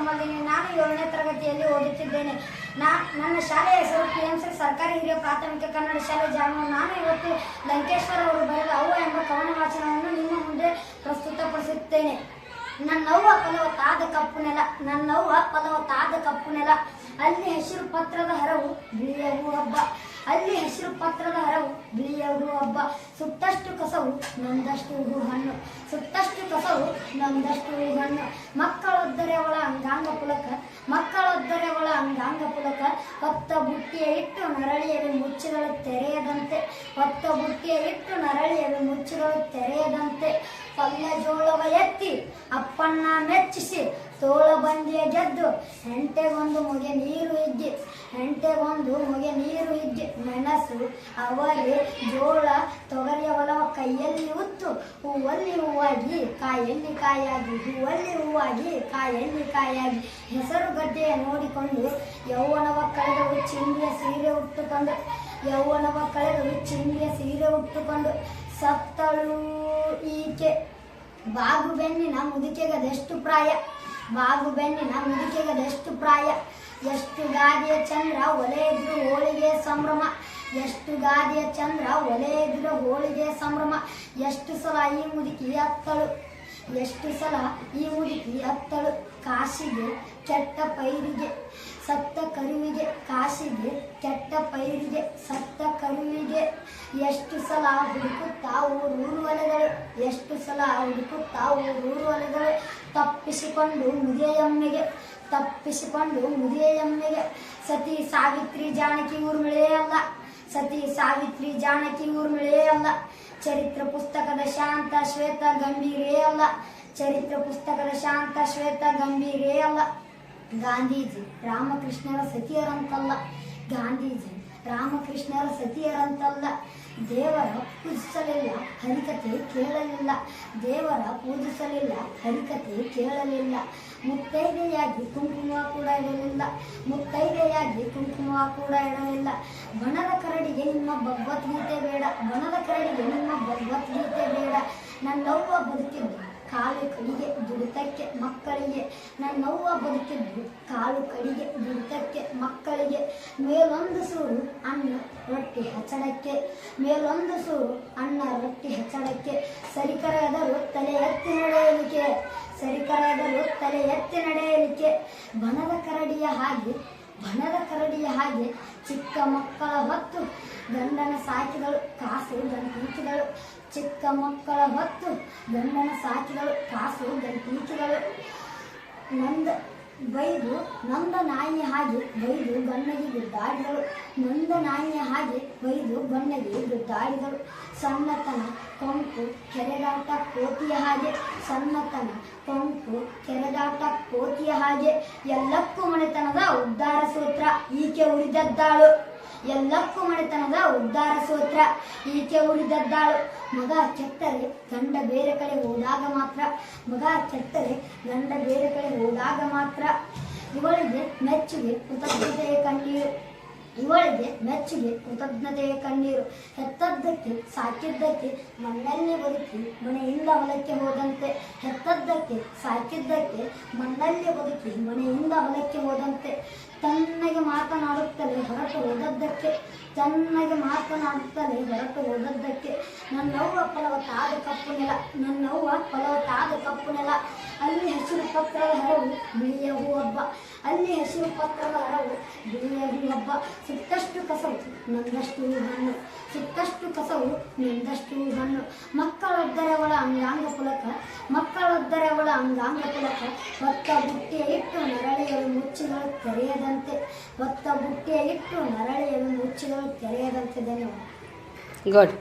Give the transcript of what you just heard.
ನಾಗಮಲ್ಲಿನಿ. ನಾನು 7ನೇ ತರಗತಿಯಲ್ಲಿ ಓದುತ್ತಿದ್ದೇನೆ. ನನ್ನ ಶಾಲೆಯ ಹೆಸರು PMC ಸರ್ಕಾರಿ ಹಿರಿಯ ಪ್ರಾಥಮಿಕ ಕನ್ನಡ ಶಾಲೆ ಜಾಮೂರು. ನಾನು ಇವತ್ತು ಲಂಕೇಶ್ವರ ಅವರು ಬರೆದ ಅವ್ವ ಎಂಬ ಕವನ ವಾಚನವನ್ನು ನಿಮ್ಮ ಮುಂದೆ ಪ್ರಸ್ತುತಪಡಿಸುತ್ತೇನೆ. ನನ್ನವ್ವ ಫಲವತ್ತಾದ ಕಪ್ಪು ನೆಲ, ನನ್ನವ್ವ ಫಲವತ್ತಾದ ಕಪ್ಪು ನೆಲ, ಅಲ್ಲಿ ಹಸಿರು ಪತ್ರದ ಹರವು ಬಿಳಿಯ ಹೂ ಹಬ್ಬ, ಅಲ್ಲಿ ಹಸಿರು ಪತ್ರದ ಹರವು ಬಿಳಿಯ ಹೂ ಹಬ್ಬ, ಸುಟ್ಟಷ್ಟು ಕಸವು ನೊಂದಷ್ಟು ಹೂ ಹಣ್ಣು, ಸುಟ್ಟಷ್ಟು ಕಸವು ನೊಂದಷ್ಟು ಹೂ ಹಣ್ಣು. ಮಕ್ಕಳೊದ್ದರೆ ಅವಳ ಅಂಗಾಂಗ ಪುಲಕ, ಮಕ್ಕಳೊದ್ದರೆ ಅವಳ ಅಂಗಾಂಗ ಪುಲಕ, ಹೊತ್ತ ಬುಟ್ಟಿಯ ಇಟ್ಟು ನರಳಿಯವೆ ಮುಚ್ಚುಗಳು ತೆರೆಯದಂತೆ, ಹೊತ್ತ ಬುಟ್ಟಿಯ ಇಟ್ಟು ನರಳಿಯವೆ ಮುಚ್ಚುಗಳು ತೆರೆಯದಂತೆ. ಪಲ್ಯ ಜೋಳವ ಎತ್ತಿ ಅಪ್ಪಣ್ಣ ಮೆಚ್ಚಿಸಿ ತೋಳ ಬಂದಿಯ ಗೆದ್ದು, ಹೆಂಟೆಗೊಂದು ಮುಗೆ ನೀರು ಇಜ್ಜಿ, ಹೆಂಟೆಗೊಂದು ಮುಗೆ ನೀರು ಇಜ್ಜಿ, ಮೆಣಸು ಅವರೆ ಜೋಳ ತೊಗರಿಯ ಹೊಲವ ಕೈಯಲ್ಲಿ ಉತ್ತು, ಹೂವಲ್ಲಿ ಹೂವಾಗಿ ಕಾಯಲ್ಲಿ ಕಾಯಾಗಿ, ಹೂವಲ್ಲಿ ಹೂವಾಗಿ ಕಾಯಲ್ಲಿ ಕಾಯಾಗಿ. ಹೆಸರು ಗದ್ದೆಯ ನೋಡಿಕೊಂಡು ಯೌವನವ ಕಳೆದವು ಚಿಂದಿಯ ಸೀರೆ ಉಟ್ಟುಕೊಂಡು, ಯೌವನವ ಕಳೆದವು ಚಿಂದಿಯ ಸೀರೆ ಉಟ್ಟುಕೊಂಡು. ಸತ್ತಳು ಈಕೆ ಬಾಗು ಬೆನ್ನಿನ ಮುದುಕೆಗದೆಷ್ಟು ಪ್ರಾಯ, ಬಾಗು ಬೆನ್ನಿನ ಮುದುಕೆಗದೆಷ್ಟು ಪ್ರಾಯ. ಎಷ್ಟು ಗಾದಿಯ ಚಂದ್ರ ಒಲೆ ಎದುರು ಹೋಳಿಗೆ ಸಂಭ್ರಮ, ಎಷ್ಟು ಗಾದಿಯ ಚಂದ್ರ ಒಲೆ ಎದುರು ಹೋಳಿಗೆ ಸಂಭ್ರಮ. ಎಷ್ಟು ಸಲ ಈ ಮುದುಕಿ ಅತ್ತಳು, ಎಷ್ಟು ಸಲ ಈ ಮುದುಕಿ ಅತ್ತಳು, ಕಾಶಿಗೆ ಕೆಟ್ಟ ಪೈರಿಗೆ ಸತ್ತ ಕರುವಿಗೆ, ಕಾಶಿಗೆ ಕೆಟ್ಟ ಪೈರಿಗೆ ಸತ್ತ ಕರುವಿಗೆ. ಎಷ್ಟು ಸಲ ಹುಡುಕುತ್ತಾ ಊರೂರು ಅಲೆಗಳು, ಎಷ್ಟು ಸಲ ಹುಡುಕುತ್ತಾ ಊರೂರು ಅಲೆಗಳು. ತಪ್ಪಿಸಿಕೊಂಡು ಮುದಿಯೆಮ್ಮೆಗೆ, ತಪ್ಪಿಸಿಕೊಂಡು ಮುದಿಯೆಮ್ಮೆಗೆ. ಸತಿ ಸಾವಿತ್ರಿ ಜಾನಕಿ ಊರ್ಮಿಳೇ ಅಲ್ಲ, ಸತಿ ಸಾವಿತ್ರಿ ಜಾನಕಿ ಊರ್ಮಿಳೇ ಅಲ್ಲ. ಚರಿತ್ರ ಪುಸ್ತಕದ ಶಾಂತ ಶ್ವೇತ ಗಂಭೀರೇ ಅಲ್ಲ, ಚರಿತ್ರ ಪುಸ್ತಕದ ಶಾಂತ ಶ್ವೇತ ಗಂಭೀರೇ ಅಲ್ಲ. ಗಾಂಧೀಜಿ ರಾಮಕೃಷ್ಣರ ಸತಿಯರಂತಲ್ಲ, ಗಾಂಧೀಜಿ ರಾಮಕೃಷ್ಣರ ಸತಿಯರಂತಲ್ಲ. ದೇವರ ಪೂಜಿಸಲಿಲ್ಲ ಹರಿಕತೆ ಕೇಳಲಿಲ್ಲ, ದೇವರ ಪೂಜಿಸಲಿಲ್ಲ ಹರಿಕತೆ ಕೇಳಲಿಲ್ಲ. ಮುತ್ತೈದೆಯಾಗಿ ಕುಂಕುಮ ಕೂಡ ಇಡಲಿಲ್ಲ, ಮುತ್ತೈದೆಯಾಗಿ ಕುಂಕುಮ ಕೂಡ ಇಡಲಿಲ್ಲ. ಬಣದ ಕರಡಿಗೆ ನಿಮ್ಮ ಭಗವದ್ಗೀತೆ ಬೇಡ, ಬಣದ ಕರಡಿಗೆ ನಿಮ್ಮ ಭಗವದ್ಗೀತೆ ಬೇಡ. ನನ್ನವ್ವ ಬದುಕಿದ್ದು ಕಾಲು ಕಡಿಗೆ ದುಡಿತಕ್ಕೆ ಮಕ್ಕಳಿಗೆ, ನನ್ನವ್ವ ಬದುಕಿದ್ದು ಕಾಲು ಕಡಿಗೆ ದುಡಿತಕ್ಕೆ ಮಕ್ಕಳಿಗೆ. ಮೇಲೊಂದು ಸೂರು ಅನ್ನ ರೊಟ್ಟಿ ಹಚ್ಚಡಕ್ಕೆ, ಮೇಲೊಂದು ಸೂರು ಅನ್ನ ರೊಟ್ಟಿ ಹಚ್ಚಡಕ್ಕೆ. ಸರಿಕರೆದರೂ ತಲೆ ಎತ್ತಿ ನಡೆಯಲಿಕ್ಕೆ, ಸರಿಕರೆದರೂ ತಲೆ ಎತ್ತಿ ನಡೆಯಲಿಕ್ಕೆ. ಬಣದ ಕರಡಿಯ ಹಾಗೆ, ಬಣದ ಕರಡಿಯ ಹಾಗೆ ಚಿಕ್ಕ ಮಕ್ಕಳ ಹೊತ್ತು ಗಂಡನ ಸಾಕಿದಳು, ಕಾಸು ಗಂಟೀಕಿದಳು. ಚಿಕ್ಕ ಮಕ್ಕಳ ಹೊತ್ತು ಗಂಡನ ಸಾಕಿದಳು, ಕಾಸು ಗಂಟೀಕಿದಳು. ಬೈದು ನೊಂದ ನಾಯಿಯ ಹಾಗೆ ಬೈದು ಗಣ್ಣಗೆ ಗುದ್ದಾಡಿದಳು, ನೊಂದ ನಾಯಿಯ ಹಾಗೆ ಬೈದು ಗಣ್ಣಗೆ ಗುದ್ದಾಡಿದಳು. ಸಣ್ಣತನ ಕೊಂಕು ಕೆರೆದಾಟ ಕೋತಿಯ ಹಾಗೆ, ಸಣ್ಣತನ ಕೊಂಕು ಕೆರೆದಾಟ ಕೋತಿಯ ಹಾಗೆ. ಎಲ್ಲಕ್ಕೂ ಮನೆತನದ ಉದ್ಧಾರ ಸೂತ್ರ ಈಕೆ ಉಳಿದದ್ದಾಳು, ಎಲ್ಲಕ್ಕೂ ಮನೆತನದ ಉದ್ಧಾರ ಸೂತ್ರ ಈಕೆ ಉಳಿದದ್ದಾಳು. ಮಗ ಕೆಟ್ಟರೆ ಗಂಡ ಬೇರೆ ಕಡೆ ಹೋದಾಗ ಮಾತ್ರ, ಮಗ ಕೆಟ್ಟರೆ ಗಂಡ ಬೇರೆ ಕಡೆ ಹೋದಾಗ ಮಾತ್ರ. ಇವಳಿಗೆ ಮೆಚ್ಚುಗೆ ಕೃತಜ್ಞತೆಯ ಕಣ್ಣೀರು, ಇವಳಿಗೆ ಮೆಚ್ಚುಗೆ ಕೃತಜ್ಞತೆಯ ಕಣ್ಣೀರು. ಹೆತ್ತದ್ದಕ್ಕೆ ಸಾಕಿದ್ದಕ್ಕೆ ಮಣ್ಣಲ್ಲಿ ಬದುಕಿ ಮನೆಯಿಂದ ಹೊಲಕ್ಕೆ ಹೋದಂತೆ, ಹೆತ್ತದ್ದಕ್ಕೆ ಸಾಕಿದ್ದಕ್ಕೆ ಮಣ್ಣಲ್ಲಿ ಬದುಕಿ ಮನೆಯಿಂದ ಹೊಲಕ್ಕೆ ಹೋದಂತೆ. ತನ್ನಗೆ ಮಾತನಾಡುತ್ತಲೇ ಹೊರಟು ಹೋದದ್ದಕ್ಕೆ, ತನ್ನಗೆ ಮಾತನಾಡುತ್ತಲೇ ಹೊರಟು ಹೋದದ್ದಕ್ಕೆ. ನನ್ನವ್ವ ಫಲವತ್ತಾದ ಕಪ್ಪು ನೆಲ, ನನ್ನವ್ವ ಫಲವತ್ತಾದ ಕಪ್ಪು ನೆಲ, ಅಲ್ಲಿ ಹಸಿರು ಪತ್ರದ ಹರವು ಬಿಳಿಯ ಹೂ ಹಬ್ಬ, ಅಲ್ಲಿ ಹಸಿರು ಪತ್ರದ ಹರವು ಬಿಳಿಯ ಹೂ ಹಬ್ಬ. ಸುತ್ತಷ್ಟು ಕಸವು ನೊಂದಷ್ಟು ಹಣ್ಣು, ಸುತ್ತಷ್ಟು ಕಸವು ನೊಂದಷ್ಟು ಹಣ್ಣು. ಮಕ್ಕಳೊದ್ದರೆ ಅವಳ ಅಂಗಾಂಗ ಪುಲಕ, ಮಕ್ಕಳೊದ್ದರೆ ಅವಳ ಅಂಗಾಂಗ ಪುಲಕ. ಹೊತ್ತ ಬುಟ್ಟಿಯ ಇಟ್ಟು ನರಳಿಯಲು ಮುಚ್ಚುಗಳು ತೆರೆಯದಂತೆ, ಹೊತ್ತ ಬುಟ್ಟಿಯ ಇಟ್ಟು ನರಳಿಯಲು ಮುಚ್ಚುಗಳು ತೆರೆಯದಂತೆ. ಧನ್ಯವಾದ. ಗುಡ್.